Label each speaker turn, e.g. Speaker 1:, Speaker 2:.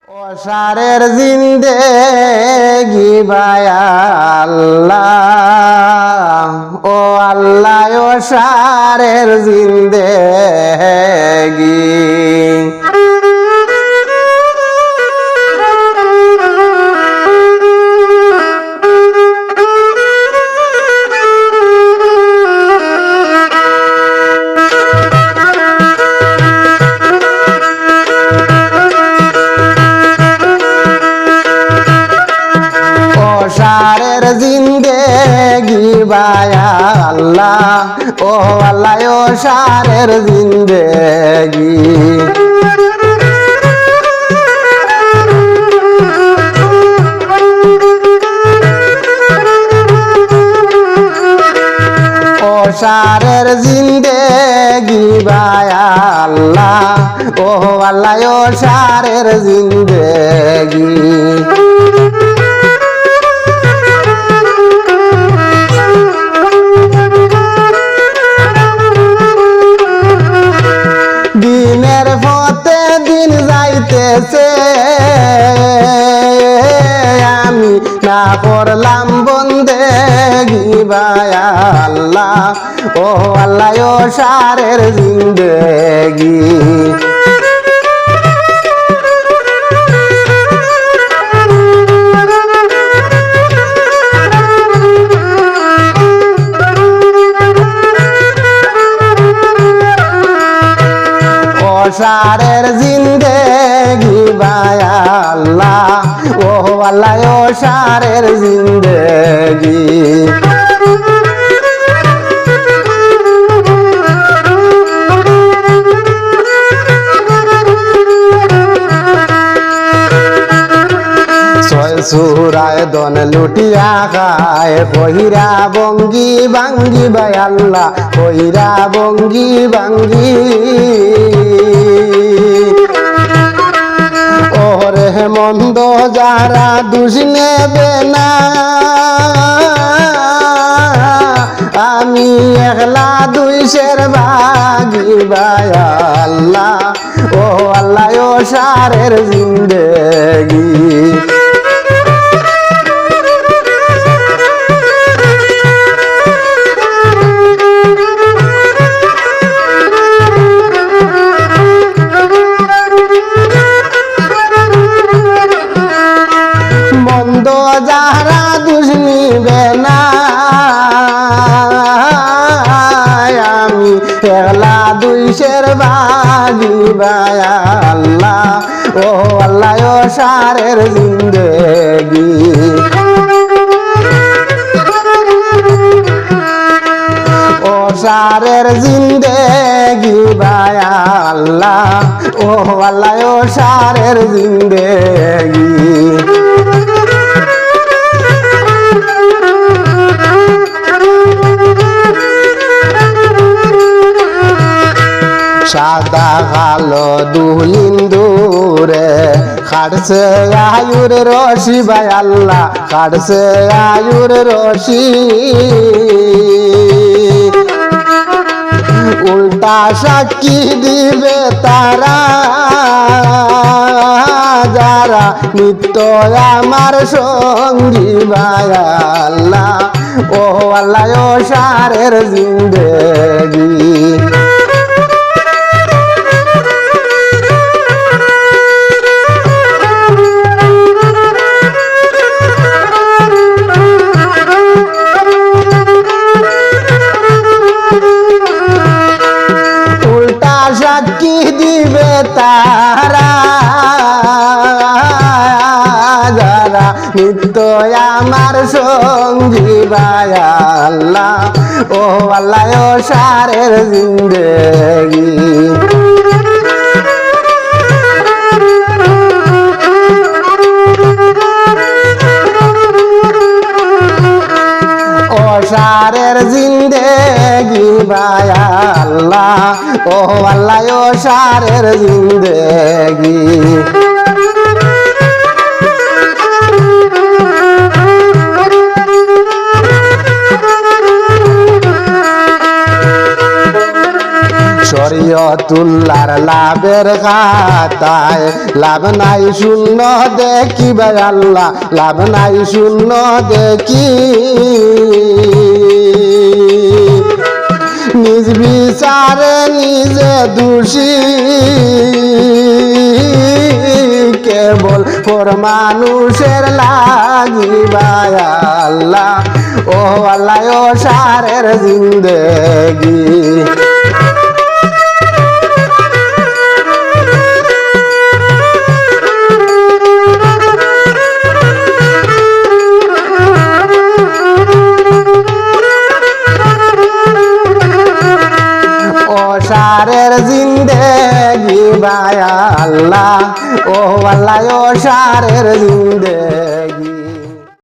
Speaker 1: ওসারের জিন্দেগি বায়া আল্লাহ, ও আল্লাহ ওসারের জিন্দেগি। জিন্দেগি বায়া আল্লাহ, ও আল্লাহ ওসারের জিন্দেগি। ওসারের জিন্দেগি বায়া আল্লাহ, ও আল্লাহ ওসারের জিন্দেগি। দিনের পথে দিন যাইতেছে, আমি না করলাম বন্দেগি বায়া আল্লাহ, ও আল্লাহ ওসারের জিন্দেগি। ওসারের জিন্দেগি বায়া আল্লাহ, ও আল্লাহ ওসারের জিন্দেগি। সুরায় দন লুটিয়া খায়, কহিরা বঙ্গি বাঙ্গি বায়া আল্লাহ, কহিরা বঙ্গি বাঙ্গি। ওরে মন্দ যারা দুষ নেবে না, আমি একলা দুইশের বাগি বায়া আল্লাহ, ও আল্লাহ ওসারের জিন্দেগি। মন্দ যারা দুষ নিবে না, আমি একলা দুইশের বাগি বায়া আল্লাহ, ও আল্লাহ ওসারের জিন্দেগি। ওসারের জিন্দেগি বায়া আল্লাহ, ও আল্লাহ ওসারের জিন্দেগি। সাদা কালো দুলিন্দুরে খাড়ছে আয়ুর রশি বায়া আল্লাহ, খাড়ছে আয়ুর রশি। উল্টা সাক্ষী দিবে তারা, যারা নিত্য আমার সঙ্গী বায়া আল্লাহ, ও আল্লাহ ওসারের জিন্দেগি। সাক্ষী দিবে তারা, যারা নিত্য আমার সঙ্গী বায়া আল্লাহ, ও আল্লাহ ওসারের জিন্দেগি। ওসারের জিন্দেগি বায়া আল্লাহ, ও আল্লাহ ওসারের জিন্দেগি। শরীয়ত তুল্লার লাভের খাতায় লাভ নাই শূন্য দেখিবে আল্লাহ লাভ নাই শূন্য দেখি নিজ বিচারে নিজে দোষী কেবল পর মানুষের লাগিবা আল্লাহ ও আল্লাহ ও সারের জিন্দেগি সারের জিন্দেগি বায়া আল্লাহ ও আল্লাহ ও সারের জিন্দেগি